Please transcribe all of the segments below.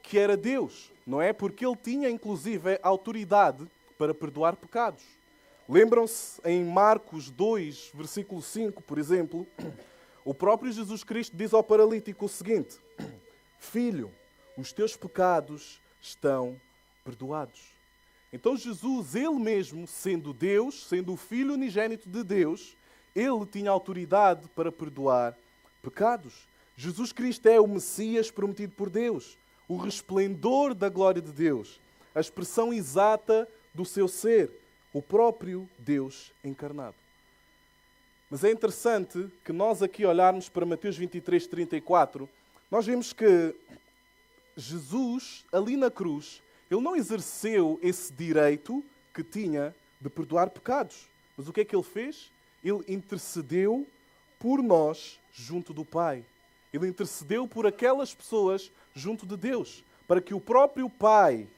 que era Deus, não é? Porque ele tinha, inclusive, autoridade para perdoar pecados. Lembram-se em Marcos 2, versículo 5, por exemplo, o próprio Jesus Cristo diz ao paralítico o seguinte: Filho, os teus pecados estão perdoados. Então Jesus, ele mesmo, sendo Deus, sendo o Filho unigênito de Deus, ele tinha autoridade para perdoar pecados. Jesus Cristo é o Messias prometido por Deus, o resplendor da glória de Deus, a expressão exata do seu ser, o próprio Deus encarnado. Mas é interessante que nós aqui olharmos para Mateus 23, 34, nós vemos que Jesus, ali na cruz, ele não exerceu esse direito que tinha de perdoar pecados. Mas o que é que ele fez? Ele intercedeu por nós junto do Pai. Ele intercedeu por aquelas pessoas junto de Deus, para que o próprio Pai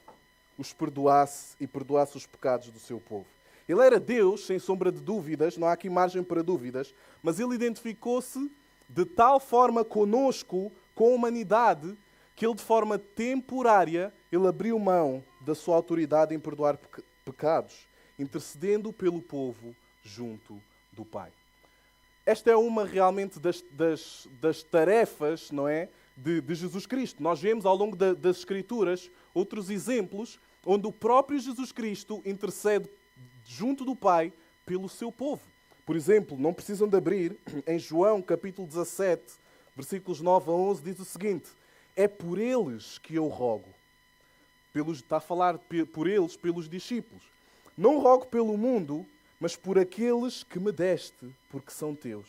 os perdoasse e perdoasse os pecados do seu povo. Ele era Deus, sem sombra de dúvidas, não há aqui margem para dúvidas, mas ele identificou-se de tal forma conosco, com a humanidade, que ele, de forma temporária, ele abriu mão da sua autoridade em perdoar pecados, intercedendo pelo povo junto do Pai. Esta é uma realmente das tarefas, não é, de Jesus Cristo. Nós vemos ao longo das Escrituras outros exemplos onde o próprio Jesus Cristo intercede junto do Pai pelo seu povo. Por exemplo, não precisam de abrir, em João capítulo 17, versículos 9 a 11, diz o seguinte: é por eles que eu rogo. Está a falar por eles, pelos discípulos. Não rogo pelo mundo, mas por aqueles que me deste, porque são teus.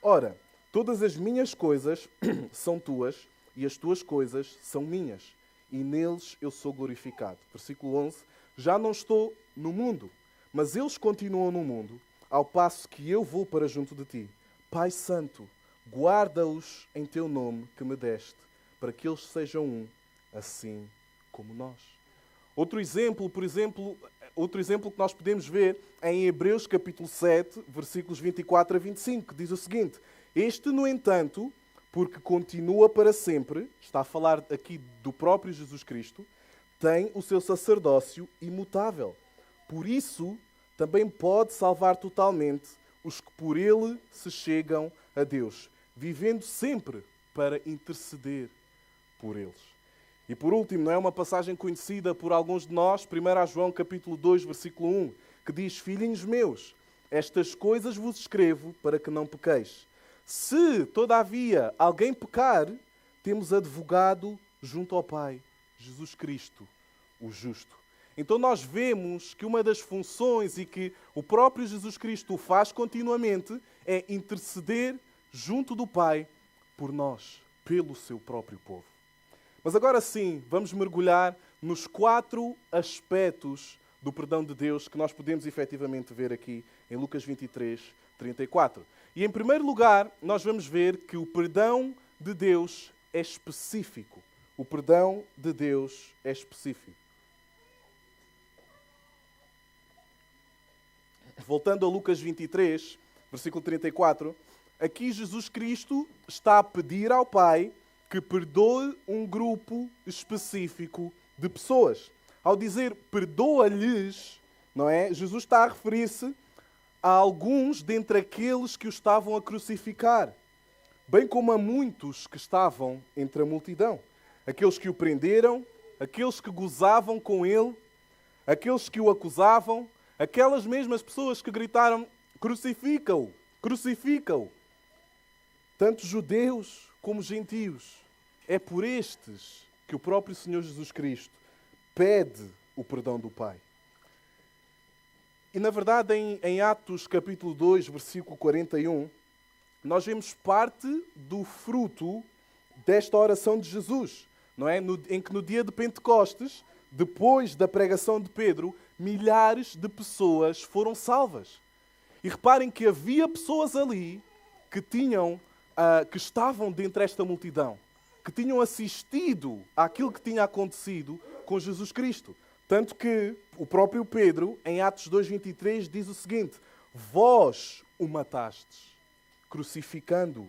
Ora, todas as minhas coisas são tuas, e as tuas coisas são minhas, e neles eu sou glorificado. Versículo 11. Já não estou no mundo, mas eles continuam no mundo, ao passo que eu vou para junto de ti. Pai Santo, guarda-os em teu nome que me deste, para que eles sejam um, assim como nós. Outro exemplo que nós podemos ver é em Hebreus capítulo 7, versículos 24 a 25, que diz o seguinte: este, no entanto, porque continua para sempre, está a falar aqui do próprio Jesus Cristo, tem o seu sacerdócio imutável. Por isso, também pode salvar totalmente os que por ele se chegam a Deus, vivendo sempre para interceder por eles. E por último, não é uma passagem conhecida por alguns de nós, 1 João capítulo 2, versículo 1, que diz: filhinhos meus, estas coisas vos escrevo para que não pequeis. Se, todavia, alguém pecar, temos advogado junto ao Pai, Jesus Cristo, o justo. Então nós vemos que uma das funções e que o próprio Jesus Cristo faz continuamente é interceder junto do Pai por nós, pelo seu próprio povo. Mas agora sim, vamos mergulhar nos 4 aspectos do perdão de Deus que nós podemos efetivamente ver aqui em Lucas 23, 34. E em primeiro lugar, nós vamos ver que o perdão de Deus é específico. O perdão de Deus é específico. Voltando a Lucas 23, versículo 34, aqui Jesus Cristo está a pedir ao Pai que perdoe um grupo específico de pessoas. Ao dizer perdoa-lhes, não é? Jesus está a referir-se a alguns dentre aqueles que o estavam a crucificar, bem como a muitos que estavam entre a multidão. Aqueles que o prenderam, aqueles que gozavam com ele, aqueles que o acusavam, aquelas mesmas pessoas que gritaram: crucifica-o, crucifica-o. Tanto judeus como gentios. É por estes que o próprio Senhor Jesus Cristo pede o perdão do Pai. E na verdade, em Atos capítulo 2, versículo 41, nós vemos parte do fruto desta oração de Jesus, não é? Em que no dia de Pentecostes, depois da pregação de Pedro, milhares de pessoas foram salvas. E reparem que havia pessoas ali que estavam dentre esta multidão, que tinham assistido àquilo que tinha acontecido com Jesus Cristo. Tanto que o próprio Pedro, em Atos 2,23, diz o seguinte: vós o matastes, crucificando-o.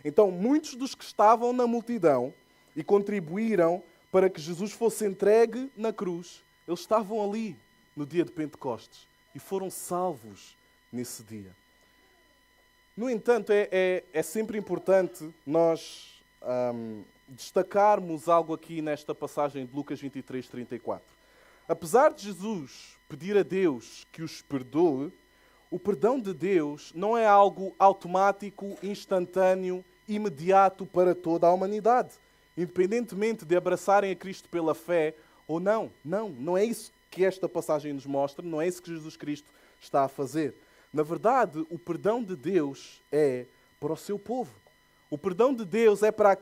Então, muitos dos que estavam na multidão e contribuíram para que Jesus fosse entregue na cruz, eles estavam ali no dia de Pentecostes e foram salvos nesse dia. No entanto, é sempre importante nós destacarmos algo aqui nesta passagem de Lucas 23, 34. Apesar de Jesus pedir a Deus que os perdoe, o perdão de Deus não é algo automático, instantâneo, imediato para toda a humanidade, independentemente de abraçarem a Cristo pela fé ou não. Não é isso que esta passagem nos mostra, não é isso que Jesus Cristo está a fazer. Na verdade, o perdão de Deus é para o seu povo. O perdão de Deus é para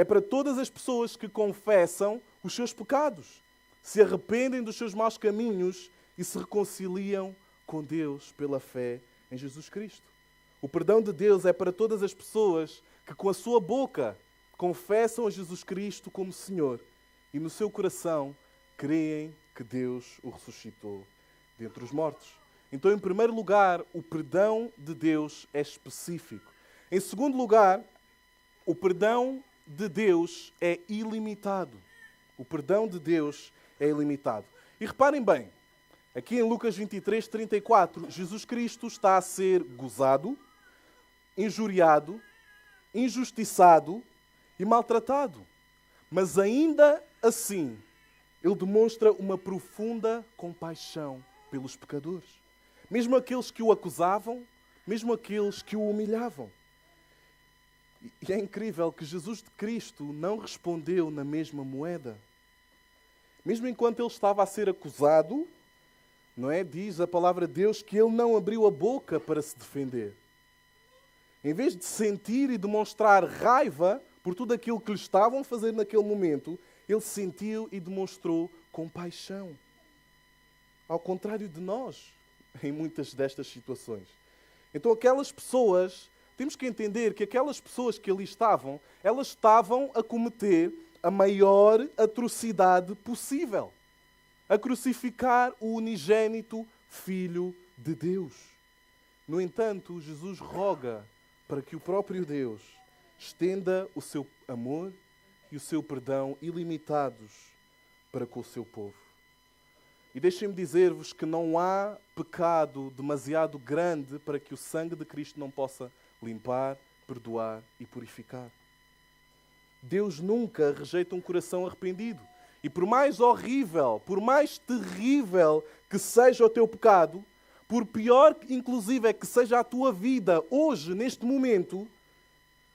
para todas as pessoas que confessam os seus pecados, se arrependem dos seus maus caminhos e se reconciliam com Deus pela fé em Jesus Cristo. O perdão de Deus é para todas as pessoas que com a sua boca confessam a Jesus Cristo como Senhor e no seu coração creem que Deus o ressuscitou dentre os mortos. Então, em primeiro lugar, o perdão de Deus é específico. Em segundo lugar, o perdão de Deus é ilimitado. O perdão de Deus é ilimitado. E reparem bem, aqui em Lucas 23, 34, Jesus Cristo está a ser gozado, injuriado, injustiçado e maltratado. Mas ainda assim, ele demonstra uma profunda compaixão pelos pecadores. Mesmo aqueles que o acusavam, mesmo aqueles que o humilhavam. E é incrível que Jesus de Cristo não respondeu na mesma moeda. Mesmo enquanto ele estava a ser acusado, não é? Diz a palavra de Deus que ele não abriu a boca para se defender. Em vez de sentir e demonstrar raiva por tudo aquilo que lhe estavam a fazer naquele momento, ele sentiu e demonstrou compaixão. Ao contrário de nós, em muitas destas situações. Então aquelas pessoas, temos que entender que aquelas pessoas que ali estavam, elas estavam a cometer a maior atrocidade possível. A crucificar o unigênito Filho de Deus. No entanto, Jesus roga para que o próprio Deus estenda o seu amor e o seu perdão ilimitados para com o seu povo. E deixem-me dizer-vos que não há pecado demasiado grande para que o sangue de Cristo não possa limpar, perdoar e purificar. Deus nunca rejeita um coração arrependido. E por mais horrível, por mais terrível que seja o teu pecado, por pior, inclusive, é que seja a tua vida hoje, neste momento,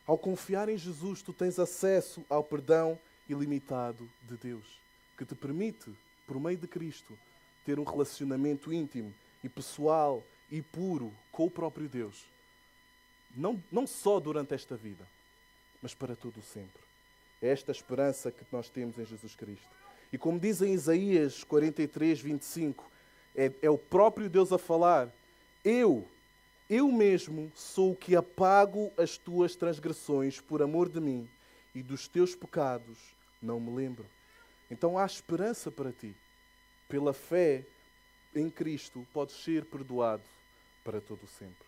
ao confiar em Jesus, tu tens acesso ao perdão ilimitado de Deus, que te permite, por meio de Cristo, ter um relacionamento íntimo e pessoal e puro com o próprio Deus. Não só durante esta vida, mas para todo o sempre. É esta a esperança que nós temos em Jesus Cristo. E como diz em Isaías 43, 25, é o próprio Deus a falar: Eu mesmo sou o que apago as tuas transgressões por amor de mim, e dos teus pecados não me lembro. Então há esperança para ti. Pela fé em Cristo, podes ser perdoado para todo o sempre.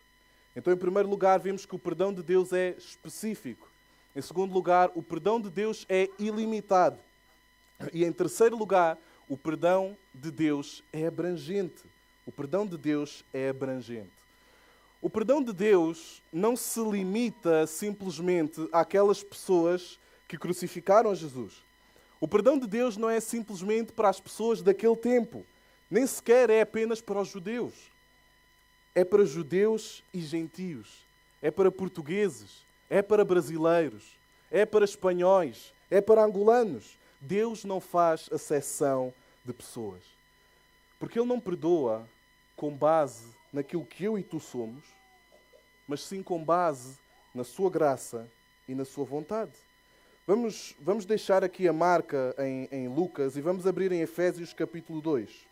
Então, em primeiro lugar, vemos que o perdão de Deus é específico. Em segundo lugar, o perdão de Deus é ilimitado. E em terceiro lugar, o perdão de Deus é abrangente. O perdão de Deus é abrangente. O perdão de Deus não se limita simplesmente àquelas pessoas que crucificaram Jesus. O perdão de Deus não é simplesmente para as pessoas daquele tempo. Nem sequer é apenas para os judeus. É para judeus e gentios. É para portugueses. É para brasileiros. É para espanhóis. É para angolanos. Deus não faz acepção de pessoas. Porque Ele não perdoa com base naquilo que eu e tu somos, mas sim com base na sua graça e na sua vontade. Vamos deixar aqui a marca em Lucas e vamos abrir em Efésios capítulo 2.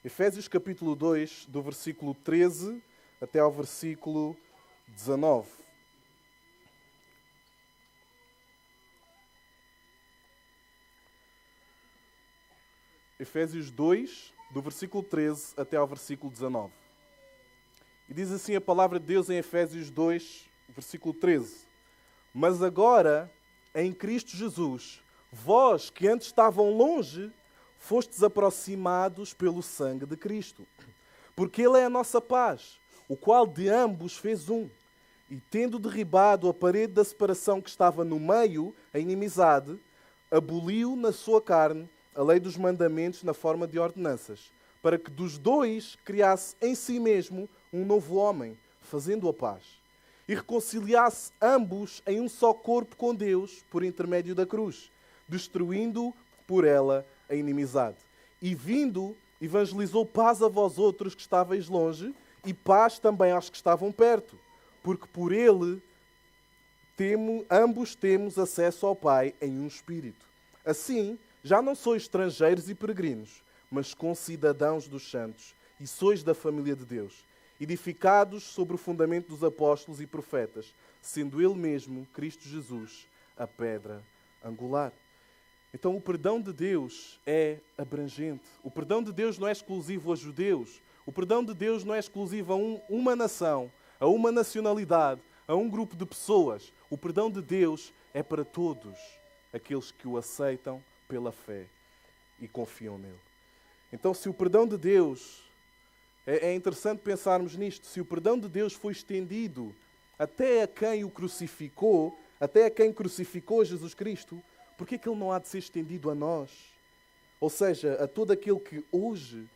Efésios capítulo 2, do versículo 13 até ao versículo 19. Efésios 2, do versículo 13 até ao versículo 19. E diz assim a palavra de Deus em Efésios 2, versículo 13. Mas agora, em Cristo Jesus, vós que antes estavam longe, fostes aproximados pelo sangue de Cristo. Porque Ele é a nossa paz, o qual de ambos fez um. E tendo derribado a parede da separação que estava no meio, a inimizade, aboliu na sua carne a lei dos mandamentos na forma de ordenanças, para que dos dois criasse em si mesmo um novo homem, fazendo a paz, e reconciliasse ambos em um só corpo com Deus por intermédio da cruz, destruindo por ela a inimizade. E vindo, evangelizou paz a vós outros que estáveis longe, e paz também aos que estavam perto, porque por ele ambos temos acesso ao Pai em um Espírito. Assim, já não sois estrangeiros e peregrinos, mas concidadãos dos santos, e sois da família de Deus, edificados sobre o fundamento dos apóstolos e profetas, sendo Ele mesmo, Cristo Jesus, a pedra angular. Então o perdão de Deus é abrangente. O perdão de Deus não é exclusivo a judeus. O perdão de Deus não é exclusivo a uma nação, a uma nacionalidade, a um grupo de pessoas. O perdão de Deus é para todos aqueles que o aceitam pela fé e confiam nele. Então, se o perdão de Deus, é interessante pensarmos nisto, se o perdão de Deus foi estendido até a quem o crucificou, até a quem crucificou Jesus Cristo, por que é que ele não há de ser estendido a nós? Ou seja, a todo aquele que hoje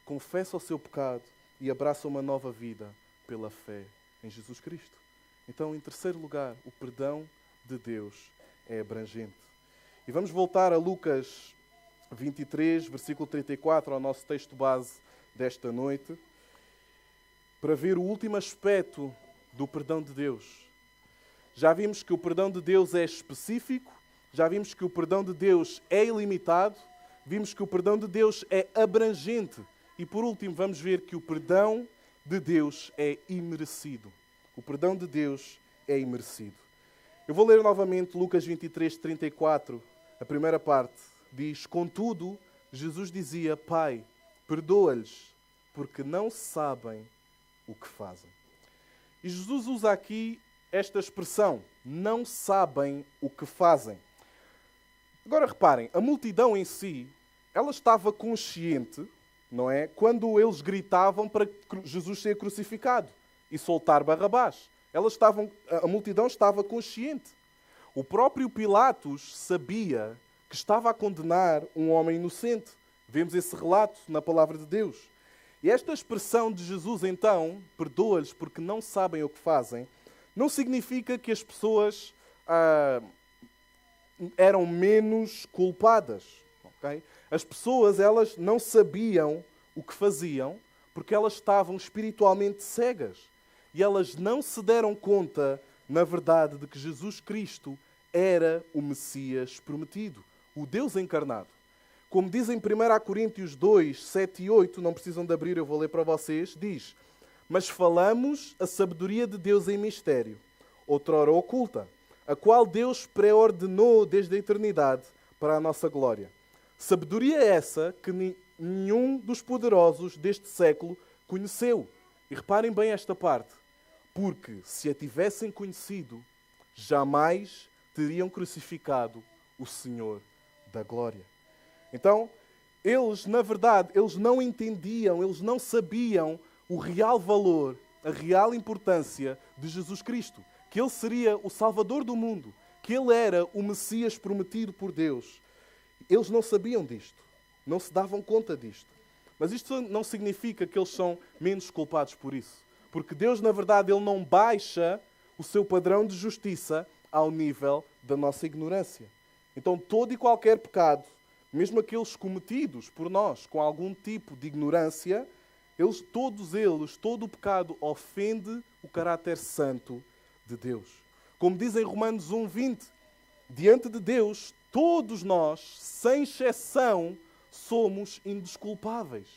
confessa o seu pecado e abraça uma nova vida pela fé em Jesus Cristo. Então, em terceiro lugar, o perdão de Deus é abrangente. E vamos voltar a Lucas 23, versículo 34, ao nosso texto base desta noite, para ver o último aspecto do perdão de Deus. Já vimos que o perdão de Deus é específico, já vimos que o perdão de Deus é ilimitado, vimos que o perdão de Deus é abrangente e, por último, vamos ver que o perdão de Deus é imerecido. O perdão de Deus é imerecido. Eu vou ler novamente Lucas 23, 34, a primeira parte. Diz: contudo, Jesus dizia: Pai, perdoa-lhes, porque não sabem o que fazem. E Jesus usa aqui esta expressão: não sabem o que fazem. Agora reparem, a multidão em si, ela estava consciente, não é? Quando eles gritavam para Jesus ser crucificado e soltar Barrabás. A multidão estava consciente. O próprio Pilatos sabia que estava a condenar um homem inocente. Vemos esse relato na palavra de Deus. E esta expressão de Jesus, então, perdoa-lhes porque não sabem o que fazem, não significa que as pessoas eram menos culpadas. Okay? As pessoas, elas não sabiam o que faziam porque elas estavam espiritualmente cegas. E elas não se deram conta, na verdade, de que Jesus Cristo era o Messias prometido, o Deus encarnado. Como diz em 1 Coríntios 2, 7 e 8, não precisam de abrir, eu vou ler para vocês, diz: mas falamos a sabedoria de Deus em mistério, outrora oculta, a qual Deus pré-ordenou desde a eternidade para a nossa glória. Sabedoria essa que nenhum dos poderosos deste século conheceu. E reparem bem esta parte. Porque se a tivessem conhecido, jamais teriam crucificado o Senhor da glória. Então, eles, na verdade, eles não entendiam, eles não sabiam o real valor, a real importância de Jesus Cristo. Que Ele seria o Salvador do mundo, que Ele era o Messias prometido por Deus. Eles não sabiam disto, não se davam conta disto. Mas isto não significa que eles são menos culpados por isso. Porque Deus, na verdade, Ele não baixa o seu padrão de justiça ao nível da nossa ignorância. Então, todo e qualquer pecado, mesmo aqueles cometidos por nós com algum tipo de ignorância, todo o pecado ofende o caráter santo de Deus. Como diz em Romanos 1:20, diante de Deus, todos nós, sem exceção, somos indesculpáveis.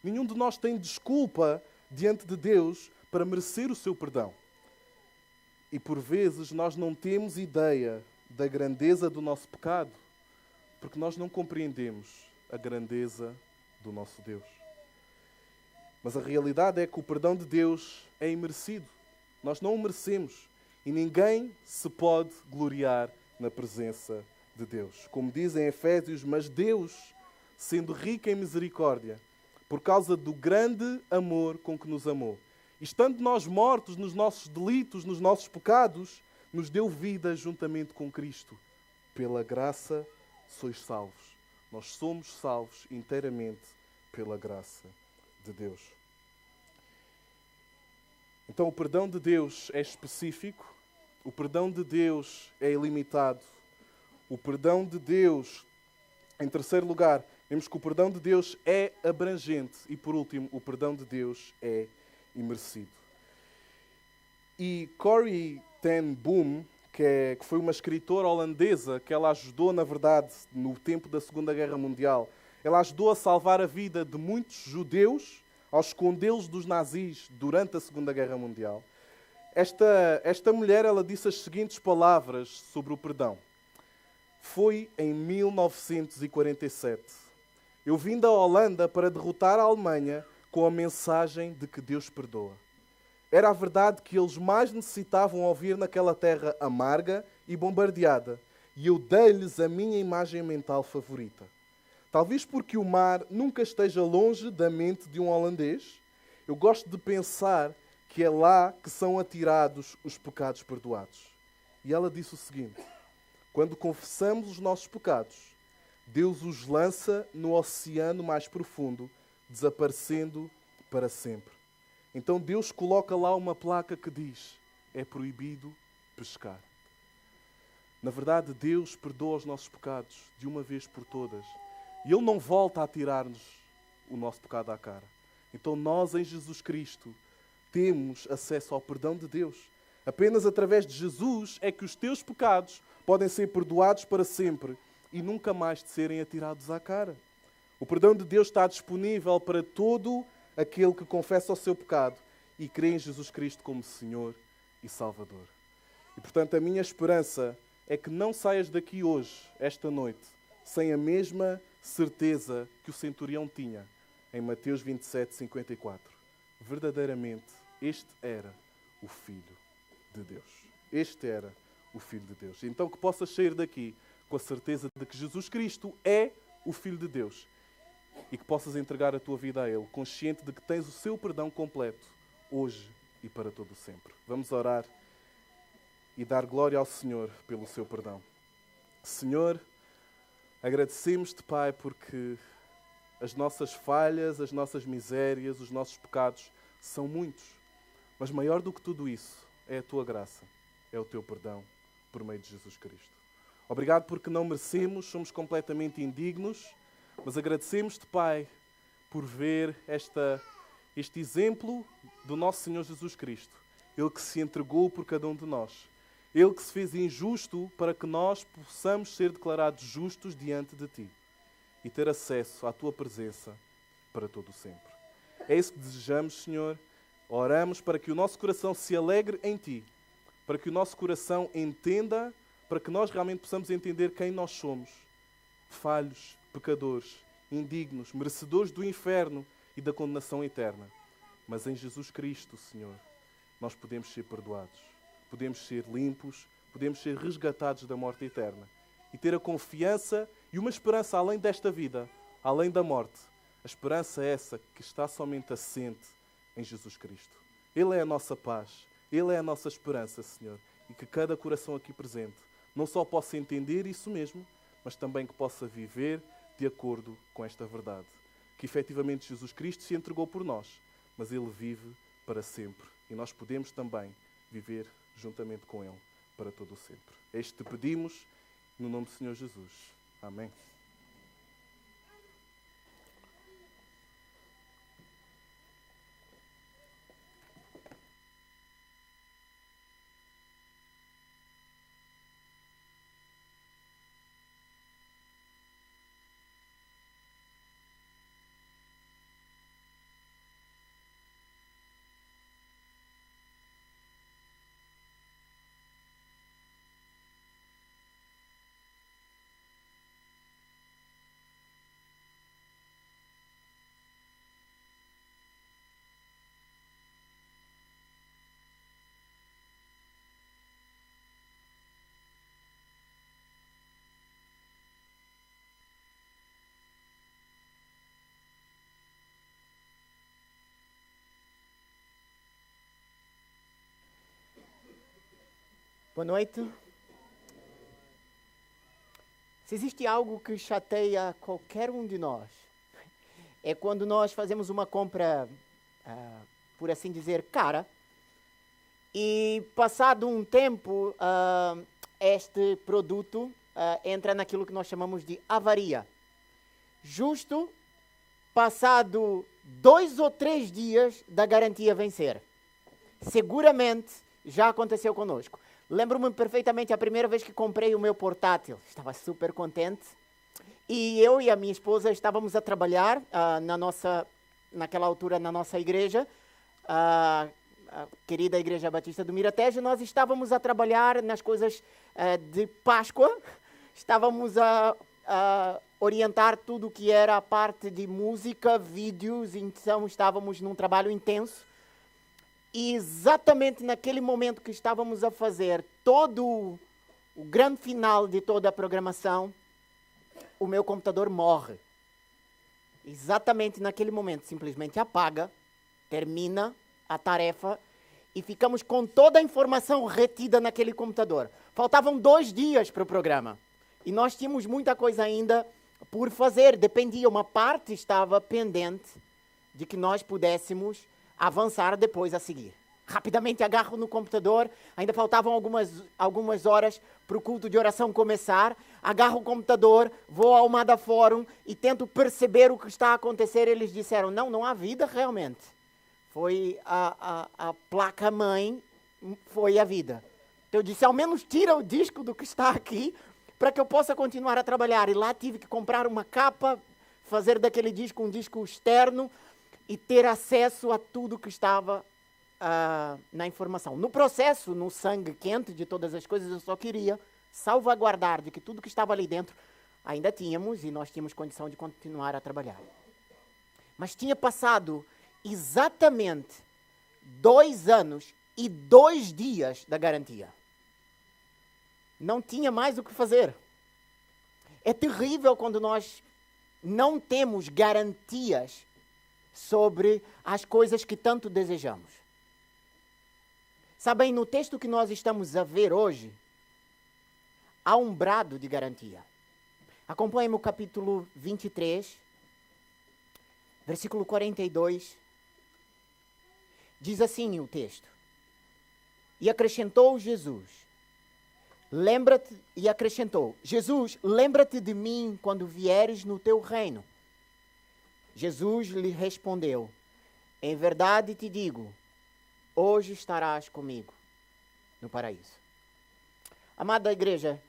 Nenhum de nós tem desculpa diante de Deus para merecer o seu perdão. E por vezes nós não temos ideia da grandeza do nosso pecado, porque nós não compreendemos a grandeza do nosso Deus. Mas a realidade é que o perdão de Deus é imerecido. Nós não o merecemos. E ninguém se pode gloriar na presença de Deus. Como diz em Efésios, mas Deus, sendo rico em misericórdia, por causa do grande amor com que nos amou, e estando nós mortos nos nossos delitos, nos nossos pecados, nos deu vida juntamente com Cristo. Pela graça sois salvos. Nós somos salvos inteiramente pela graça de Deus. Então o perdão de Deus é específico, o perdão de Deus é ilimitado, o perdão de Deus, em terceiro lugar, vemos que o perdão de Deus é abrangente e, por último, o perdão de Deus é imerecido. E Corrie ten Boom, que foi uma escritora holandesa que ela ajudou, na verdade, no tempo da Segunda Guerra Mundial, ela ajudou a salvar a vida de muitos judeus ao escondê-los dos nazis durante a Segunda Guerra Mundial. Esta mulher, ela disse as seguintes palavras sobre o perdão. Foi em 1947. Eu vim da Holanda para derrotar a Alemanha com a mensagem de que Deus perdoa. Era a verdade que eles mais necessitavam ouvir naquela terra amarga e bombardeada, e eu dei-lhes a minha imagem mental favorita. Talvez porque o mar nunca esteja longe da mente de um holandês, eu gosto de pensar que é lá que são atirados os pecados perdoados. E ela disse o seguinte: quando confessamos os nossos pecados, Deus os lança no oceano mais profundo, desaparecendo para sempre. Então Deus coloca lá uma placa que diz: é proibido pescar. Na verdade, Deus perdoa os nossos pecados de uma vez por todas. E Ele não volta a tirar-nos o nosso pecado à cara. Então nós, em Jesus Cristo, temos acesso ao perdão de Deus. Apenas através de Jesus é que os teus pecados podem ser perdoados para sempre e nunca mais te serem atirados à cara. O perdão de Deus está disponível para todo aquele que confessa o seu pecado e crê em Jesus Cristo como Senhor e Salvador. E, portanto, a minha esperança é que não saias daqui hoje, esta noite, sem a mesma certeza que o centurião tinha em Mateus 27:54. Verdadeiramente, este era o Filho de Deus. Este era o Filho de Deus. Então que possas sair daqui com a certeza de que Jesus Cristo é o Filho de Deus e que possas entregar a tua vida a Ele, consciente de que tens o seu perdão completo, hoje e para todo o sempre. Vamos orar e dar glória ao Senhor pelo seu perdão. Senhor, agradecemos-te, Pai, porque as nossas falhas, as nossas misérias, os nossos pecados são muitos. Mas maior do que tudo isso é a tua graça, é o teu perdão por meio de Jesus Cristo. Obrigado porque não merecemos, somos completamente indignos, mas agradecemos-te, Pai, por ver este exemplo do nosso Senhor Jesus Cristo. Ele que se entregou por cada um de nós. Ele que se fez injusto para que nós possamos ser declarados justos diante de Ti e ter acesso à Tua presença para todo o sempre. É isso que desejamos, Senhor. Oramos para que o nosso coração se alegre em Ti, para que o nosso coração entenda, para que nós realmente possamos entender quem nós somos. Falhos, pecadores, indignos, merecedores do inferno e da condenação eterna. Mas em Jesus Cristo, Senhor, nós podemos ser perdoados, podemos ser limpos, podemos ser resgatados da morte eterna e ter a confiança e uma esperança além desta vida, além da morte. A esperança é essa que está somente assente em Jesus Cristo. Ele é a nossa paz, Ele é a nossa esperança, Senhor, e que cada coração aqui presente não só possa entender isso mesmo, mas também que possa viver de acordo com esta verdade. Que efetivamente Jesus Cristo se entregou por nós, mas Ele vive para sempre. E nós podemos também viver juntamente com Ele para todo o sempre. Este te pedimos no nome do Senhor Jesus. Amém. Boa noite. Se existe algo que chateia qualquer um de nós, é quando nós fazemos uma compra, por assim dizer, cara, e passado um tempo, este produto entra naquilo que nós chamamos de avaria. Justo passado 2 ou 3 dias da garantia vencer. Seguramente já aconteceu conosco. Lembro-me perfeitamente a primeira vez que comprei o meu portátil. Estava super contente. E eu e a minha esposa estávamos a trabalhar naquela altura na nossa igreja, a querida Igreja Batista do Miratejo. Nós estávamos a trabalhar nas coisas de Páscoa. Estávamos a orientar tudo o que era a parte de música, vídeos. Então estávamos num trabalho intenso. E exatamente naquele momento que estávamos a fazer todo o grande final de toda a programação, o meu computador morre. Exatamente naquele momento, simplesmente apaga, termina a tarefa e ficamos com toda a informação retida naquele computador. Faltavam 2 dias para o programa e nós tínhamos muita coisa ainda por fazer. Dependia, uma parte estava pendente de que nós pudéssemos avançar depois a seguir. Rapidamente agarro no computador, ainda faltavam algumas horas para o culto de oração começar. Agarro o computador, vou ao Mada Fórum e tento perceber o que está a acontecer. Eles disseram, não há vida realmente. Foi a placa-mãe, foi a vida. Então eu disse, ao menos tira o disco do que está aqui para que eu possa continuar a trabalhar. E lá tive que comprar uma capa, fazer daquele disco um disco externo, e ter acesso a tudo que estava na informação. No processo, no sangue quente de todas as coisas, eu só queria salvaguardar de que tudo que estava ali dentro ainda tínhamos e nós tínhamos condição de continuar a trabalhar. Mas tinha passado exatamente 2 anos e 2 dias da garantia. Não tinha mais o que fazer. É terrível quando nós não temos garantias sobre as coisas que tanto desejamos. Sabem, no texto que nós estamos a ver hoje, há um brado de garantia. Acompanhe-me o capítulo 23, versículo 42. Diz assim o texto. E acrescentou Jesus. Lembra-te, e acrescentou, Jesus, lembra-te de mim quando vieres no teu reino. Jesus lhe respondeu, em verdade te digo, hoje estarás comigo no paraíso. Amada igreja,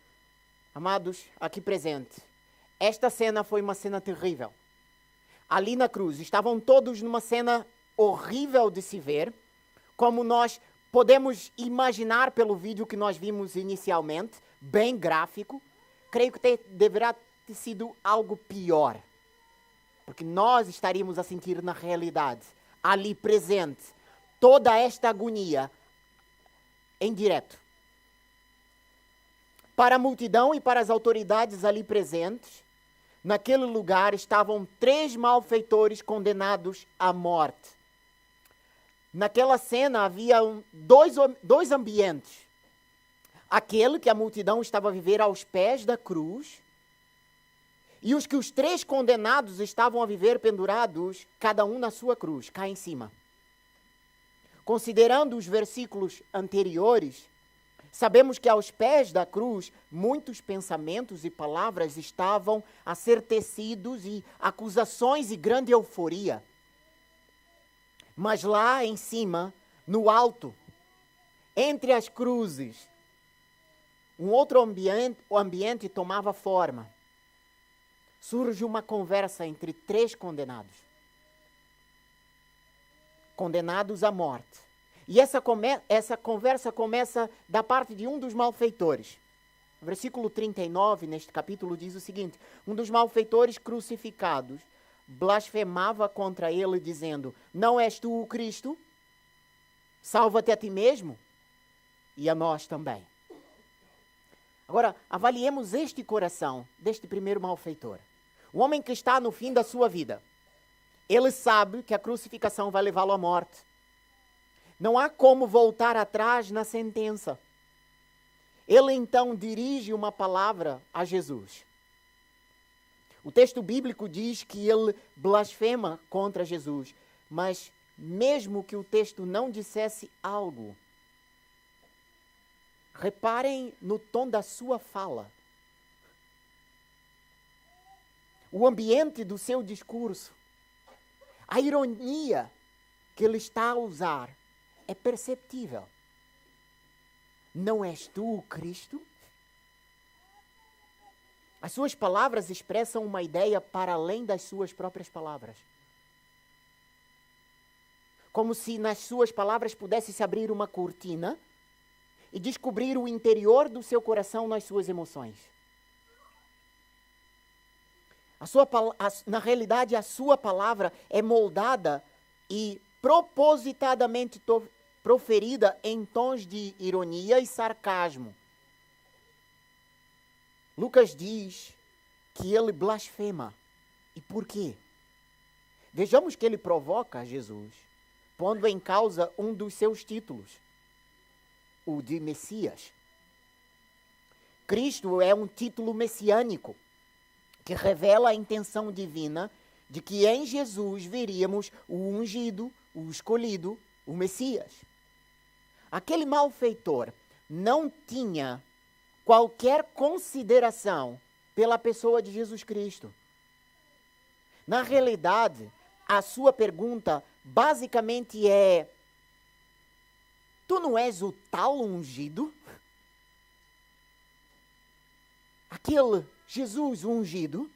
amados aqui presentes, esta cena foi uma cena terrível. Ali na cruz, estavam todos numa cena horrível de se ver, como nós podemos imaginar pelo vídeo que nós vimos inicialmente, bem gráfico. Creio que deverá ter sido algo pior. Porque nós estaríamos a sentir na realidade, ali presente, toda esta agonia em direto. Para a multidão e para as autoridades ali presentes, naquele lugar estavam 3 malfeitores condenados à morte. Naquela cena havia dois ambientes. Aquele que a multidão estava a viver aos pés da cruz, e os que os 3 condenados estavam a viver pendurados, cada um na sua cruz, cá em cima. Considerando os versículos anteriores, sabemos que aos pés da cruz, muitos pensamentos e palavras estavam a ser tecidos e acusações e grande euforia. Mas lá em cima, no alto, entre as cruzes, um outro ambiente tomava forma. Surge uma conversa entre 3 condenados. Condenados à morte. E essa conversa começa da parte de um dos malfeitores. Versículo 39, neste capítulo, diz o seguinte. Um dos malfeitores crucificados blasfemava contra ele, dizendo, não és tu o Cristo? Salva-te a ti mesmo e a nós também. Agora, avaliemos este coração deste primeiro malfeitor. O homem que está no fim da sua vida. Ele sabe que a crucificação vai levá-lo à morte. Não há como voltar atrás na sentença. ele então dirige uma palavra a Jesus. O texto bíblico diz que ele blasfema contra Jesus, mas mesmo que o texto não dissesse algo, reparem no tom da sua fala. O ambiente do seu discurso, a ironia que ele está a usar é perceptível. Não és tu o Cristo? As suas palavras expressam uma ideia para além das suas próprias palavras. Como se nas suas palavras pudesse se abrir uma cortina e descobrir o interior do seu coração nas suas emoções. Na realidade, a sua palavra é moldada e propositadamente proferida em tons de ironia e sarcasmo. Lucas diz que ele blasfema. E por quê? Vejamos que ele provoca Jesus, pondo em causa um dos seus títulos, o de Messias. Cristo é um título messiânico, que revela a intenção divina de que em Jesus veríamos o ungido, o escolhido, o Messias. Aquele malfeitor não tinha qualquer consideração pela pessoa de Jesus Cristo. Na realidade, a sua pergunta basicamente é: tu não és o tal ungido? Aquele Jesus ungido?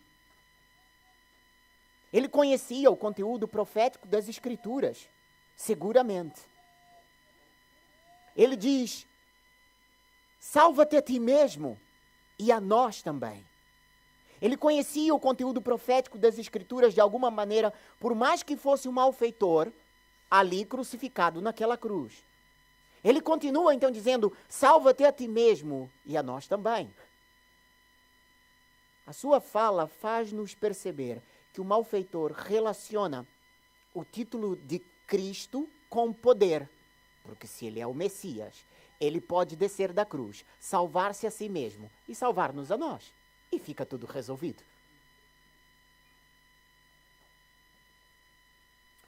Ele conhecia o conteúdo profético das Escrituras, seguramente. Ele diz: salva-te a ti mesmo e a nós também. Ele conhecia o conteúdo profético das Escrituras de alguma maneira, por mais que fosse um malfeitor ali crucificado naquela cruz. Ele continua então dizendo: salva-te a ti mesmo e a nós também. A sua fala faz-nos perceber que o malfeitor relaciona o título de Cristo com poder. Porque se ele é o Messias, ele pode descer da cruz, salvar-se a si mesmo e salvar-nos a nós. E fica tudo resolvido.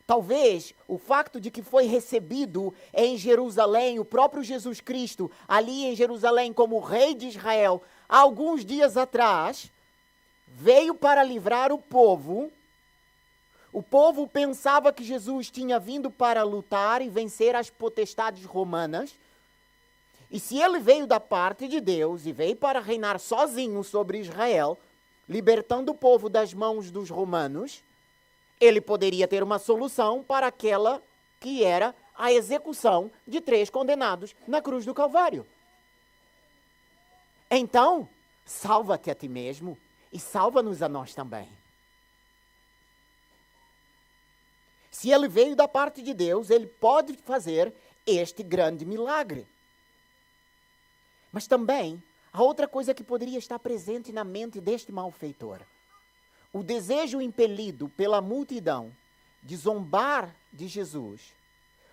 Talvez o facto de que foi recebido em Jerusalém, o próprio Jesus Cristo, ali em Jerusalém como rei de Israel, há alguns dias atrás, veio para livrar o povo. O povo pensava que Jesus tinha vindo para lutar e vencer as potestades romanas. E se ele veio da parte de Deus e veio para reinar sozinho sobre Israel, libertando o povo das mãos dos romanos, ele poderia ter uma solução para aquela que era a execução de 3 condenados na cruz do Calvário. Então, salva-te a ti mesmo e salva-nos a nós também. Se ele veio da parte de Deus, ele pode fazer este grande milagre. Mas também, há outra coisa que poderia estar presente na mente deste malfeitor. O desejo impelido pela multidão de zombar de Jesus,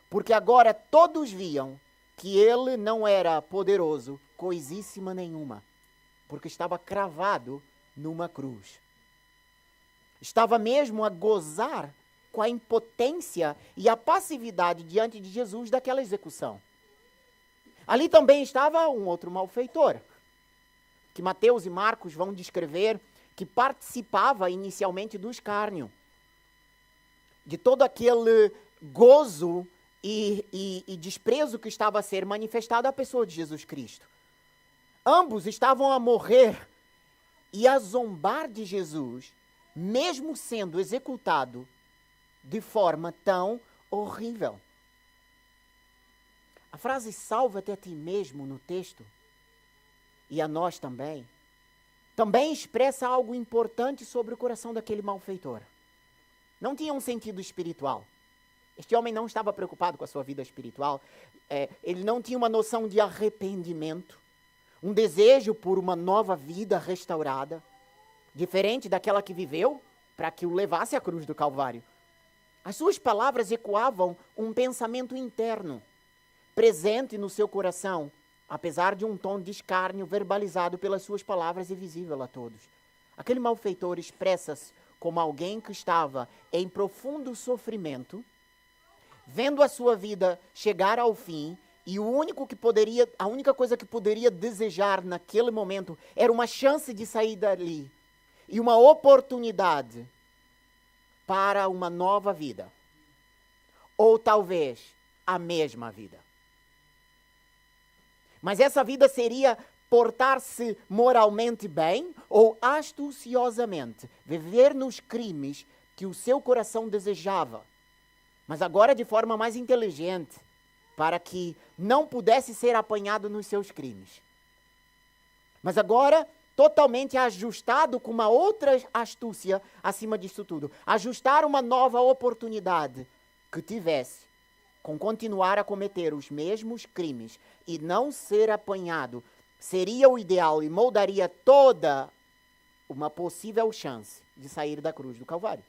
porque agora todos viam que ele não era poderoso, coisíssima nenhuma, porque estava cravado numa cruz. Estava mesmo a gozar com a impotência e a passividade diante de Jesus daquela execução. Ali também estava um outro malfeitor, que Mateus e Marcos vão descrever, que participava inicialmente do escárnio, de todo aquele gozo e desprezo que estava a ser manifestado à pessoa de Jesus Cristo. Ambos estavam a morrer e a zombar de Jesus, mesmo sendo executado de forma tão horrível. A frase salva-te a ti mesmo no texto, e a nós também expressa algo importante sobre o coração daquele malfeitor. Não tinha um sentido espiritual. Este homem não estava preocupado com a sua vida espiritual. Ele não tinha uma noção de arrependimento, um desejo por uma nova vida restaurada, diferente daquela que viveu para que o levasse à cruz do Calvário. As suas palavras ecoavam um pensamento interno, presente no seu coração, apesar de um tom de escárnio verbalizado pelas suas palavras e visível a todos. Aquele malfeitor expressa-se como alguém que estava em profundo sofrimento, vendo a sua vida chegar ao fim, e a única coisa que poderia desejar naquele momento era uma chance de sair dali e uma oportunidade para uma nova vida. Ou talvez a mesma vida. Mas essa vida seria portar-se moralmente bem ou astuciosamente, viver nos crimes que o seu coração desejava, mas agora de forma mais inteligente, para que não pudesse ser apanhado nos seus crimes. Mas agora totalmente ajustado com uma outra astúcia acima disso tudo. Ajustar uma nova oportunidade que tivesse com continuar a cometer os mesmos crimes e não ser apanhado seria o ideal e moldaria toda uma possível chance de sair da cruz do Calvário.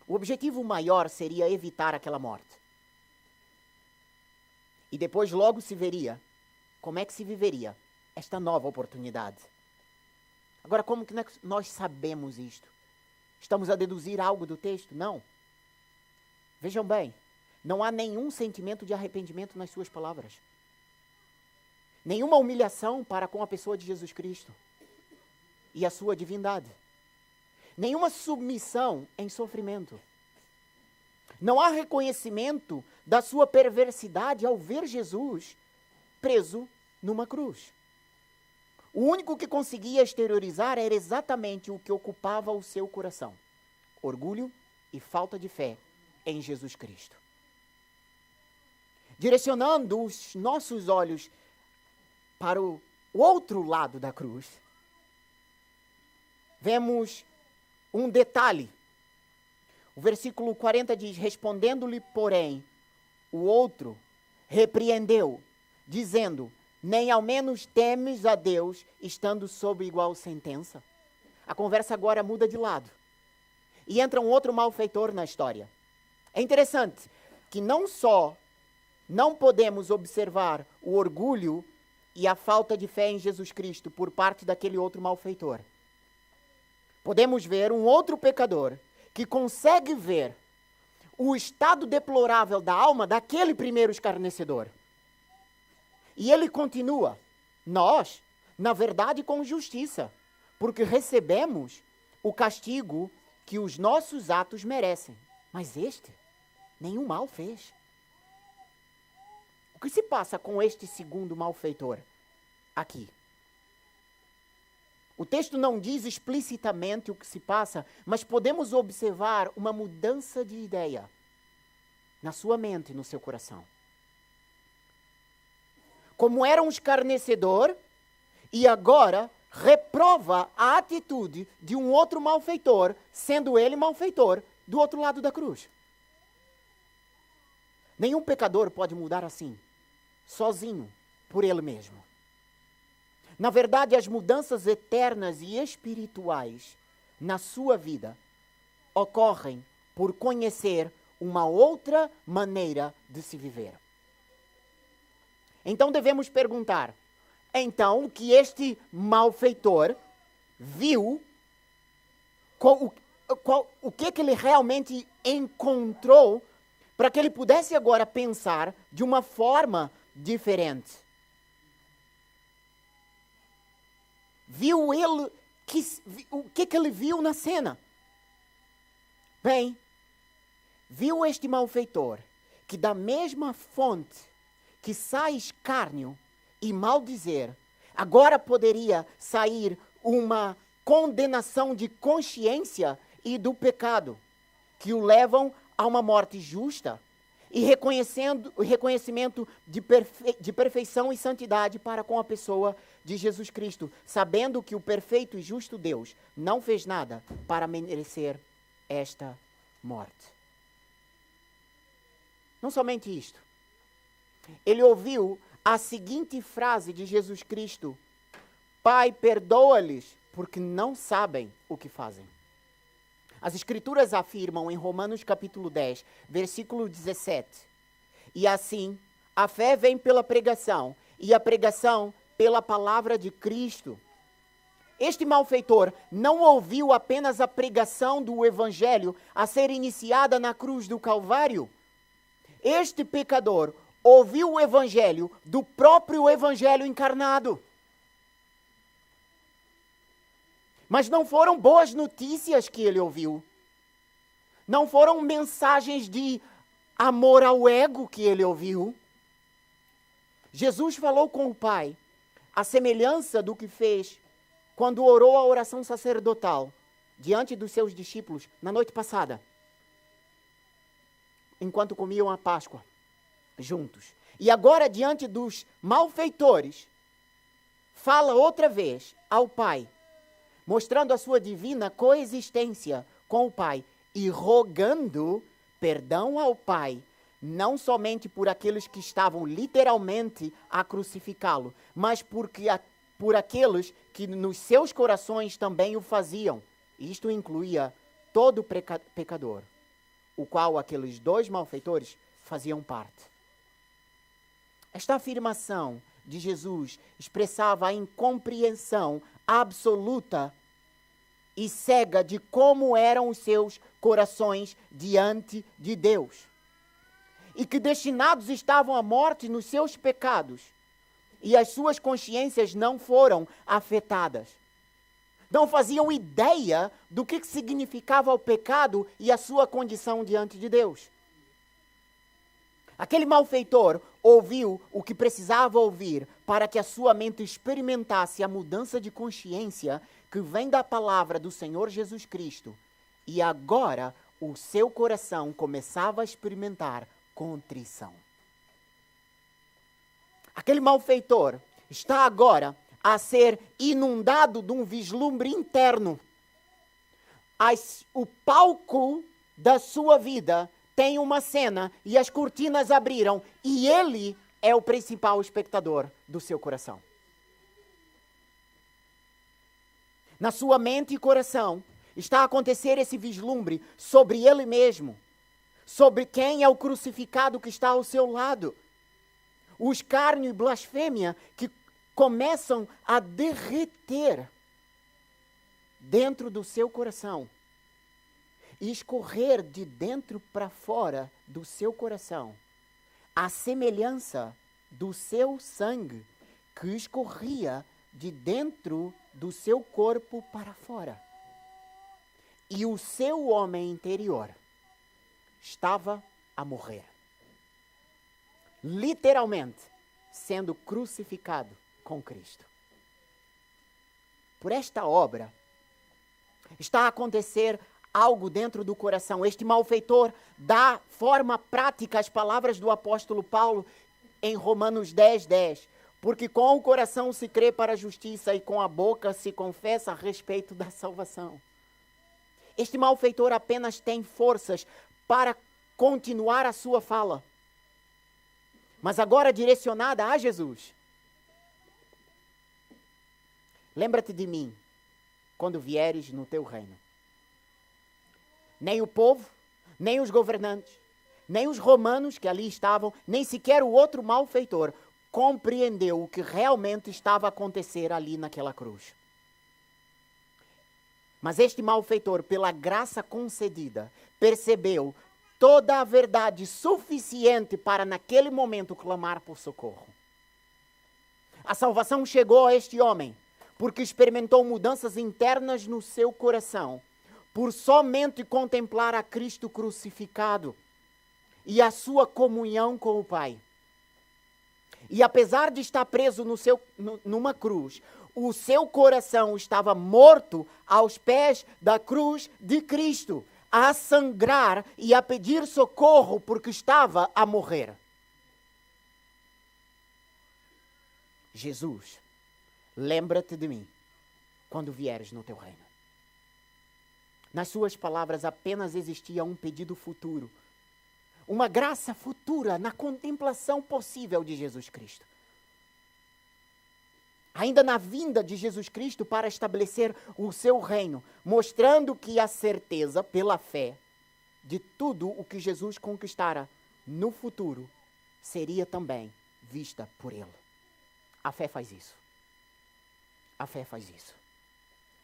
O objetivo maior seria evitar aquela morte. E depois logo se veria como é que se viveria esta nova oportunidade. Agora, como que nós sabemos isto? Estamos a deduzir algo do texto? Não. Vejam bem, não há nenhum sentimento de arrependimento nas suas palavras. Nenhuma humilhação para com a pessoa de Jesus Cristo e a sua divindade. Nenhuma submissão em sofrimento. Não há reconhecimento da sua perversidade ao ver Jesus preso numa cruz. O único que conseguia exteriorizar era exatamente o que ocupava o seu coração: orgulho e falta de fé em Jesus Cristo. Direcionando os nossos olhos para o outro lado da cruz, vemos um detalhe. O versículo 40 diz: respondendo-lhe, porém, o outro repreendeu, dizendo: nem ao menos temes a Deus, estando sob igual sentença? A conversa agora muda de lado. E entra um outro malfeitor na história. É interessante que não só não podemos observar o orgulho e a falta de fé em Jesus Cristo por parte daquele outro malfeitor. Podemos ver um outro pecador que consegue ver o estado deplorável da alma daquele primeiro escarnecedor. E ele continua: nós, na verdade, com justiça, porque recebemos o castigo que os nossos atos merecem. Mas este nenhum mal fez. O que se passa com este segundo malfeitor aqui? O texto não diz explicitamente o que se passa, mas podemos observar uma mudança de ideia na sua mente e no seu coração. Como era um escarnecedor, e agora reprova a atitude de um outro malfeitor, sendo ele malfeitor do outro lado da cruz. Nenhum pecador pode mudar assim, sozinho, por ele mesmo. Na verdade, as mudanças eternas e espirituais na sua vida ocorrem por conhecer uma outra maneira de se viver. Então devemos perguntar, então, que este malfeitor viu, o que ele realmente encontrou para que ele pudesse agora pensar de uma forma diferente. Viu ele, o que ele viu na cena? Bem, viu este malfeitor que da mesma fonte que sai escárnio e maldizer, agora poderia sair uma condenação de consciência e do pecado, que o levam a uma morte justa e reconhecimento de perfeição e santidade para com a pessoa de Jesus Cristo, sabendo que o perfeito e justo Deus não fez nada para merecer esta morte. Não somente isto. Ele ouviu a seguinte frase de Jesus Cristo: Pai, perdoa-lhes, porque não sabem o que fazem. As Escrituras afirmam em Romanos capítulo 10, versículo 17: E assim, a fé vem pela pregação, e a pregação pela palavra de Cristo. Este malfeitor não ouviu apenas a pregação do Evangelho a ser iniciada na cruz do Calvário. Este pecador ouviu o Evangelho do próprio Evangelho encarnado. Mas não foram boas notícias que ele ouviu. Não foram mensagens de amor ao ego que ele ouviu. Jesus falou com o Pai, à semelhança do que fez quando orou a oração sacerdotal diante dos seus discípulos na noite passada, enquanto comiam a Páscoa juntos. E agora, diante dos malfeitores, fala outra vez ao Pai, mostrando a sua divina coexistência com o Pai e rogando perdão ao Pai, não somente por aqueles que estavam literalmente a crucificá-lo, mas por aqueles que nos seus corações também o faziam. Isto incluía todo pecador, o qual aqueles dois malfeitores faziam parte. Esta afirmação de Jesus expressava a incompreensão absoluta e cega de como eram os seus corações diante de Deus. E que destinados estavam à morte nos seus pecados, e as suas consciências não foram afetadas. Não faziam ideia do que significava o pecado e a sua condição diante de Deus. Aquele malfeitor ouviu o que precisava ouvir para que a sua mente experimentasse a mudança de consciência que vem da palavra do Senhor Jesus Cristo. E agora o seu coração começava a experimentar contrição. Aquele malfeitor está agora a ser inundado de um vislumbre interno. O palco da sua vida tem uma cena e as cortinas abriram e ele é o principal espectador do seu coração. Na sua mente e coração está a acontecer esse vislumbre sobre ele mesmo, sobre quem é o crucificado que está ao seu lado. O escárnio e blasfêmia que começam a derreter dentro do seu coração e escorrer de dentro para fora do seu coração, a semelhança do seu sangue que escorria de dentro do seu corpo para fora. E o seu homem interior estava a morrer. Literalmente sendo crucificado com Cristo. Por esta obra está a acontecer algo dentro do coração. Este malfeitor dá forma prática às palavras do apóstolo Paulo em Romanos 10:10. Porque com o coração se crê para a justiça e com a boca se confessa a respeito da salvação. Este malfeitor apenas tem forças para continuar a sua fala, mas agora direcionada a Jesus. Lembra-te de mim quando vieres no teu reino. Nem o povo, nem os governantes, nem os romanos que ali estavam, nem sequer o outro malfeitor compreendeu o que realmente estava a acontecer ali naquela cruz. Mas este malfeitor, pela graça concedida, percebeu toda a verdade suficiente para naquele momento clamar por socorro. A salvação chegou a este homem porque experimentou mudanças internas no seu coração, por somente contemplar a Cristo crucificado e a sua comunhão com o Pai. E apesar de estar preso numa cruz, o seu coração estava morto aos pés da cruz de Cristo, a sangrar e a pedir socorro porque estava a morrer. Jesus, lembra-te de mim quando vieres no teu reino. Nas suas palavras apenas existia um pedido futuro, uma graça futura na contemplação possível de Jesus Cristo. Ainda na vinda de Jesus Cristo para estabelecer o seu reino, mostrando que a certeza, pela fé, de tudo o que Jesus conquistara no futuro, seria também vista por ele. A fé faz isso. A fé faz isso.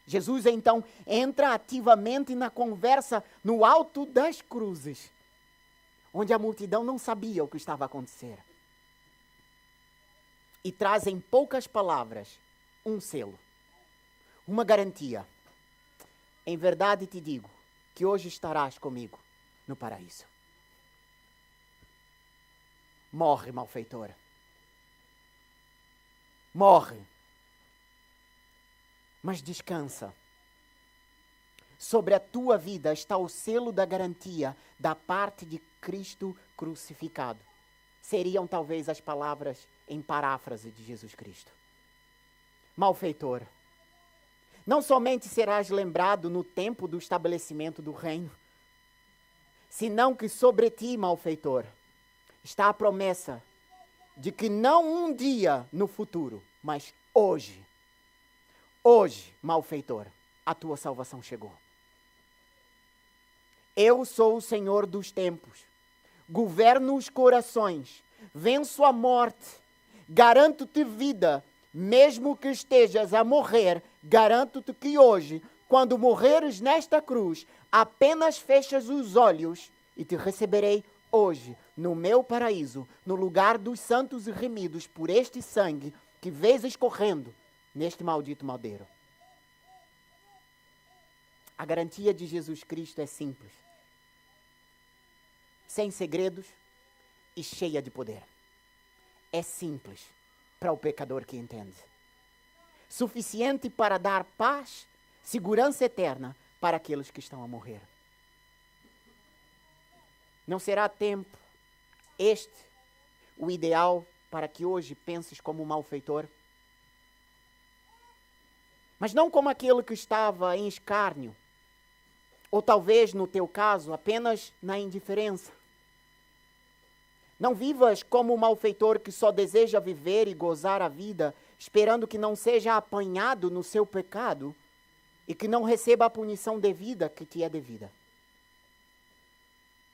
Jesus, então, entra ativamente na conversa no alto das cruzes, onde a multidão não sabia o que estava a acontecer. E traz em poucas palavras um selo, uma garantia. Em verdade te digo que hoje estarás comigo no paraíso. Morre, malfeitor. Morre. Mas descansa. Sobre a tua vida está o selo da garantia da parte de Cristo crucificado. Seriam talvez as palavras em paráfrase de Jesus Cristo. Malfeitor, não somente serás lembrado no tempo do estabelecimento do reino, senão que sobre ti, malfeitor, está a promessa de que não um dia no futuro, mas hoje, malfeitor, a tua salvação chegou. Eu sou o Senhor dos tempos, governo os corações, venço a morte, garanto-te vida, mesmo que estejas a morrer, garanto-te que hoje, quando morreres nesta cruz, apenas fechas os olhos e te receberei hoje, no meu paraíso, no lugar dos santos e remidos por este sangue que vês escorrendo neste maldito madeiro. A garantia de Jesus Cristo é simples, sem segredos e cheia de poder. É simples para o pecador que entende. Suficiente para dar paz, segurança eterna para aqueles que estão a morrer. Não será tempo este o ideal para que hoje penses como um malfeitor? Mas não como aquele que estava em escárnio, ou talvez, no teu caso, apenas na indiferença. Não vivas como um malfeitor que só deseja viver e gozar a vida, esperando que não seja apanhado no seu pecado e que não receba a punição devida que te é devida.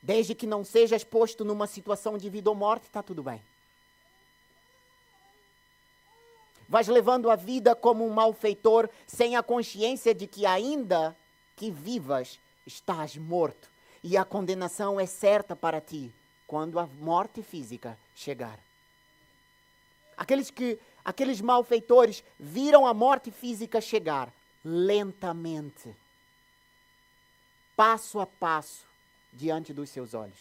Desde que não sejas posto numa situação de vida ou morte, está tudo bem. Vais levando a vida como um malfeitor, sem a consciência de que ainda que vivas, estás morto. E a condenação é certa para ti, quando a morte física chegar. Aqueles malfeitores viram a morte física chegar lentamente, passo a passo, diante dos seus olhos.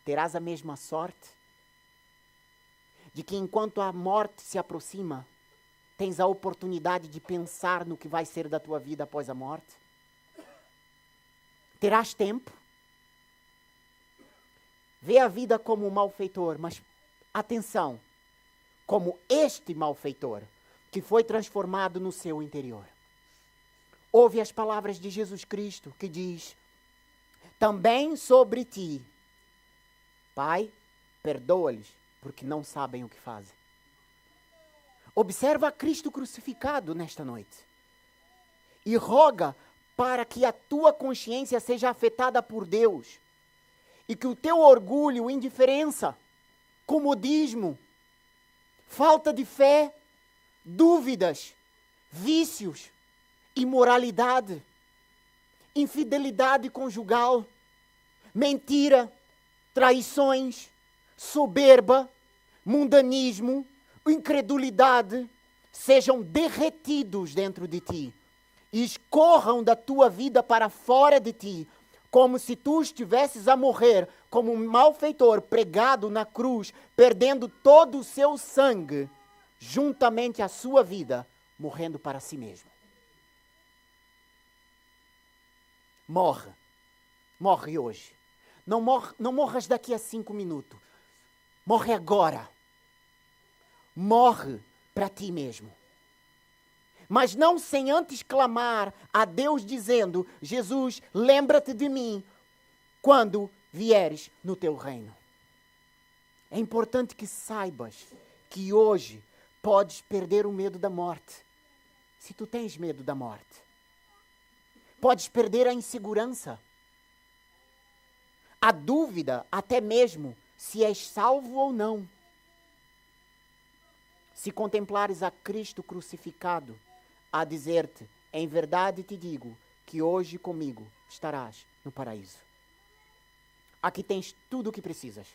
Terás a mesma sorte de que enquanto a morte se aproxima, tens a oportunidade de pensar no que vai ser da tua vida após a morte? Terás tempo? Vê a vida como um malfeitor, mas atenção, como este malfeitor que foi transformado no seu interior. Ouve as palavras de Jesus Cristo que diz: também sobre ti, Pai, perdoa-lhes, porque não sabem o que fazem. Observa Cristo crucificado nesta noite e roga para que a tua consciência seja afetada por Deus e que o teu orgulho, indiferença, comodismo, falta de fé, dúvidas, vícios, imoralidade, infidelidade conjugal, mentira, traições, soberba, mundanismo, incredulidade, sejam derretidos dentro de ti e escorram da tua vida para fora de ti, como se tu estivesses a morrer como um malfeitor pregado na cruz, perdendo todo o seu sangue, juntamente à sua vida, morrendo para si mesmo. Morre. Morre hoje. Não morras daqui a 5 minutos. Morre agora. Morre para ti mesmo. Mas não sem antes clamar a Deus dizendo: Jesus, lembra-te de mim quando vieres no teu reino. É importante que saibas que hoje podes perder o medo da morte. Se tu tens medo da morte. Podes perder a insegurança. A dúvida, até mesmo, se és salvo ou não. Se contemplares a Cristo crucificado, a dizer-te, em verdade te digo, que hoje comigo estarás no paraíso. Aqui tens tudo o que precisas.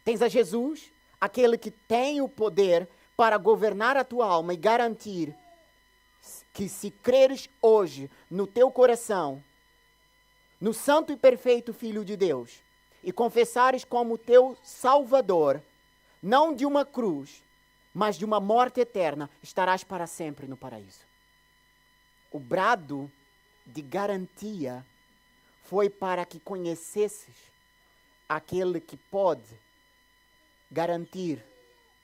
Tens a Jesus, aquele que tem o poder para governar a tua alma e garantir que se creres hoje no teu coração, no santo e perfeito Filho de Deus, e confessares como teu Salvador, não de uma cruz, mas de uma morte eterna, estarás para sempre no paraíso. O brado de garantia foi para que conhecesses aquele que pode garantir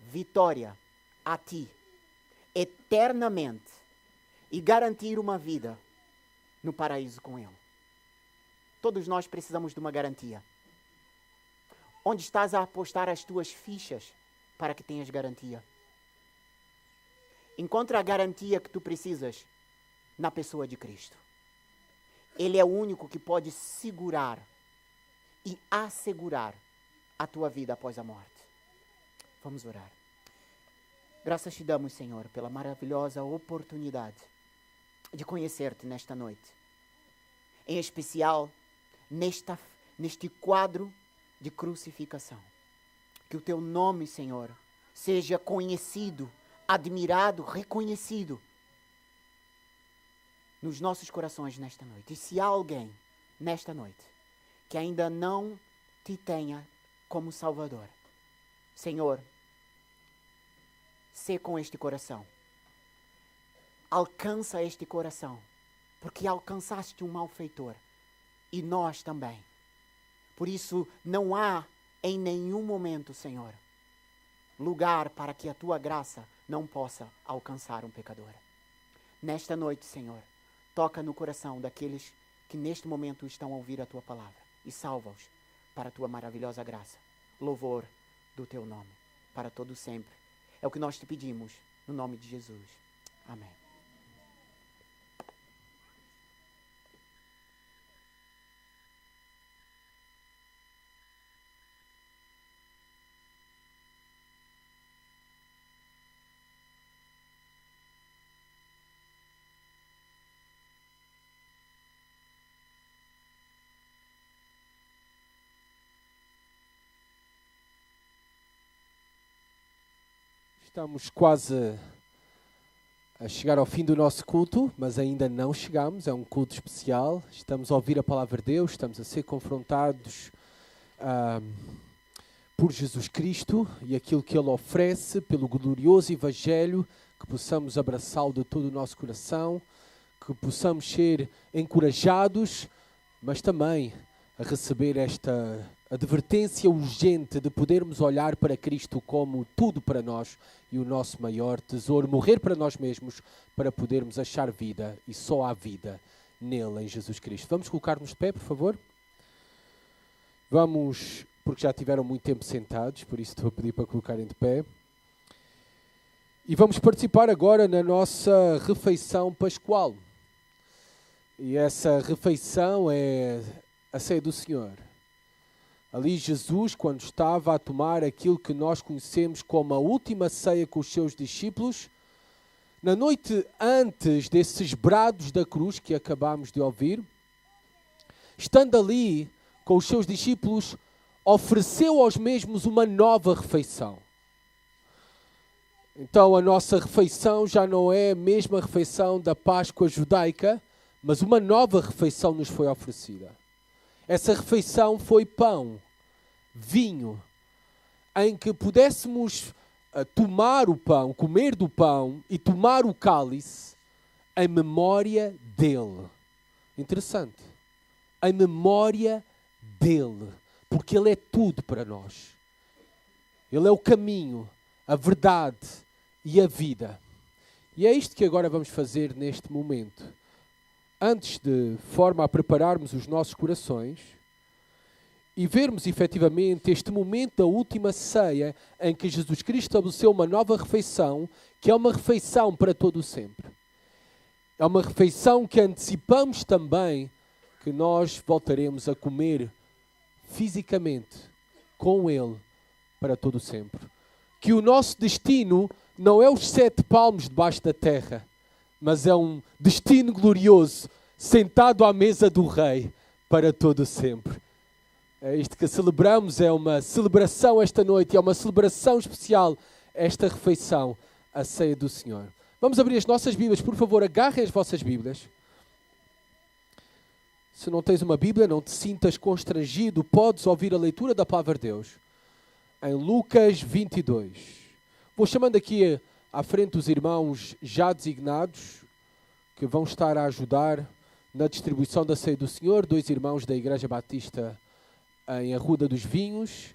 vitória a ti, eternamente, e garantir uma vida no paraíso com Ele. Todos nós precisamos de uma garantia. Onde estás a apostar as tuas fichas para que tenhas garantia? Encontra a garantia que tu precisas na pessoa de Cristo. Ele é o único que pode segurar e assegurar a tua vida após a morte. Vamos orar. Graças te damos, Senhor, pela maravilhosa oportunidade de conhecer-te nesta noite. Em especial, neste quadro de crucificação. Que o teu nome, Senhor, seja conhecido, admirado, reconhecido nos nossos corações nesta noite. E se há alguém nesta noite que ainda não te tenha como Salvador, Senhor, sê com este coração. Alcança este coração, porque alcançaste um malfeitor e nós também. Por isso, não há em nenhum momento, Senhor, lugar para que a tua graça não possa alcançar um pecador. Nesta noite, Senhor, toca no coração daqueles que neste momento estão a ouvir a tua palavra e salva-os para a tua maravilhosa graça. Louvor do teu nome, para todo sempre. É o que nós te pedimos, no nome de Jesus. Amém. Estamos quase a chegar ao fim do nosso culto, mas ainda não chegamos. É um culto especial. Estamos a ouvir a palavra de Deus, estamos a ser confrontados por Jesus Cristo e aquilo que Ele oferece, pelo glorioso Evangelho, que possamos abraçá-lo de todo o nosso coração, que possamos ser encorajados, mas também a receber esta advertência urgente de podermos olhar para Cristo como tudo para nós e o nosso maior tesouro, morrer para nós mesmos para podermos achar vida, e só há vida nele, em Jesus Cristo. Vamos colocar-nos de pé, por favor? Vamos, porque já tiveram muito tempo sentados, por isso estou a pedir para colocarem de pé. E vamos participar agora na nossa refeição pascual. E essa refeição é a ceia do Senhor. Ali Jesus, quando estava a tomar aquilo que nós conhecemos como a última ceia com os seus discípulos, na noite antes desses brados da cruz que acabámos de ouvir, estando ali com os seus discípulos, ofereceu aos mesmos uma nova refeição. Então a nossa refeição já não é a mesma refeição da Páscoa judaica, mas uma nova refeição nos foi oferecida. Essa refeição foi pão, vinho, em que pudéssemos tomar o pão, comer do pão e tomar o cálice em memória dele. Interessante. Em memória dele. Porque ele é tudo para nós. Ele é o caminho, a verdade e a vida. E é isto que agora vamos fazer neste momento. Antes de forma a prepararmos os nossos corações e vermos efetivamente este momento da última ceia em que Jesus Cristo estabeleceu uma nova refeição, que é uma refeição para todo o sempre. É uma refeição que antecipamos também que nós voltaremos a comer fisicamente com Ele para todo o sempre. que o nosso destino não é os 7 palmos debaixo da terra, mas é um destino glorioso, sentado à mesa do Rei para todo sempre. É isto que celebramos, é uma celebração esta noite, é uma celebração especial, esta refeição, a ceia do Senhor. Vamos abrir as nossas Bíblias, por favor, agarrem as vossas Bíblias. Se não tens uma Bíblia, não te sintas constrangido, podes ouvir a leitura da Palavra de Deus. Em Lucas 22. Vou chamando aqui à frente os irmãos já designados, que vão estar a ajudar na distribuição da ceia do Senhor. 2 irmãos da Igreja Batista em Arruda dos Vinhos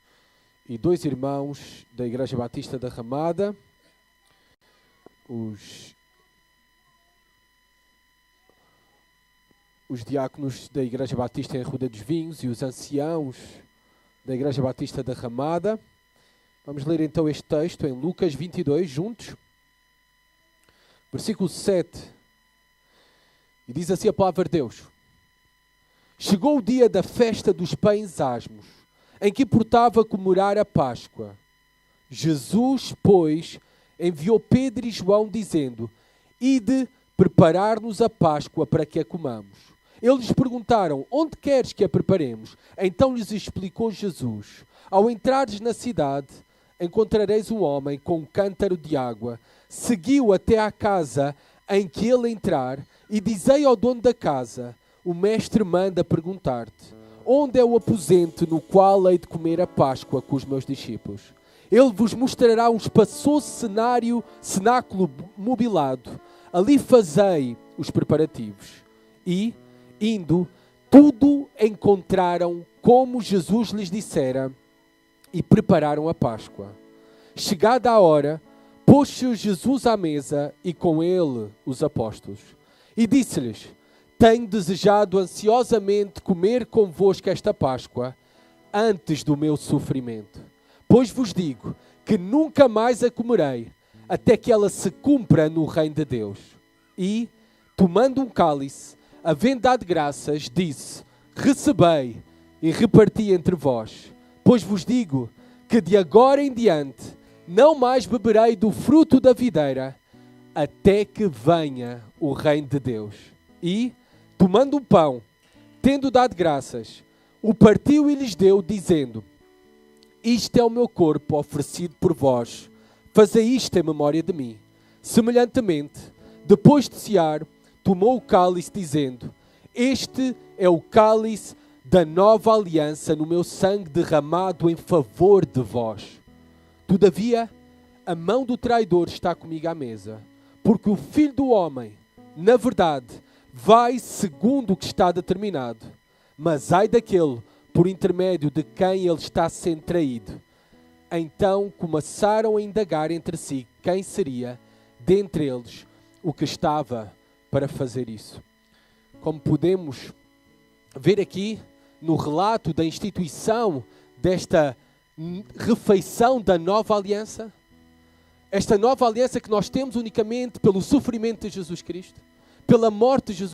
e 2 irmãos da Igreja Batista da Ramada. Os diáconos da Igreja Batista em Arruda dos Vinhos e os anciãos da Igreja Batista da Ramada. Vamos ler então este texto em Lucas 22, juntos. Versículo 7. E diz assim a palavra de Deus. Chegou o dia da festa dos pães asmos, em que importava comemorar a Páscoa. Jesus, pois, enviou Pedro e João, dizendo: Ide preparar-nos a Páscoa para que a comamos. Eles lhes perguntaram: Onde queres que a preparemos? Então lhes explicou Jesus: Ao entrares na cidade, encontrareis um homem com um cântaro de água. Segui-o até à casa em que ele entrar e dizei ao dono da casa: O mestre manda perguntar-te: Onde é o aposento no qual hei de comer a Páscoa com os meus discípulos? Ele vos mostrará um espaçoso cenáculo mobilado. Ali fazei os preparativos. E, indo, tudo encontraram como Jesus lhes dissera e prepararam a Páscoa. Chegada a hora, pôs-se Jesus à mesa e com ele os apóstolos. E disse-lhes: Tenho desejado ansiosamente comer convosco esta Páscoa antes do meu sofrimento. Pois vos digo que nunca mais a comerei, até que ela se cumpra no reino de Deus. E, tomando um cálice, havendo dado graças, disse: Recebei e reparti entre vós. Pois vos digo que de agora em diante não mais beberei do fruto da videira, até que venha o reino de Deus. E, tomando um pão, tendo dado graças, o partiu e lhes deu, dizendo: Isto é o meu corpo oferecido por vós. Fazei isto em memória de mim. Semelhantemente, depois de cear, tomou o cálice, dizendo: Este é o cálice da nova aliança no meu sangue derramado em favor de vós. Todavia, a mão do traidor está comigo à mesa, porque o Filho do Homem, na verdade, vai segundo o que está determinado. Mas ai daquele por intermédio de quem ele está sendo traído. Então começaram a indagar entre si quem seria, dentre eles, o que estava para fazer isso. Como podemos ver aqui no relato da instituição desta refeição da nova aliança, esta nova aliança que nós temos unicamente pelo sofrimento de Jesus Cristo, pela morte de Jesus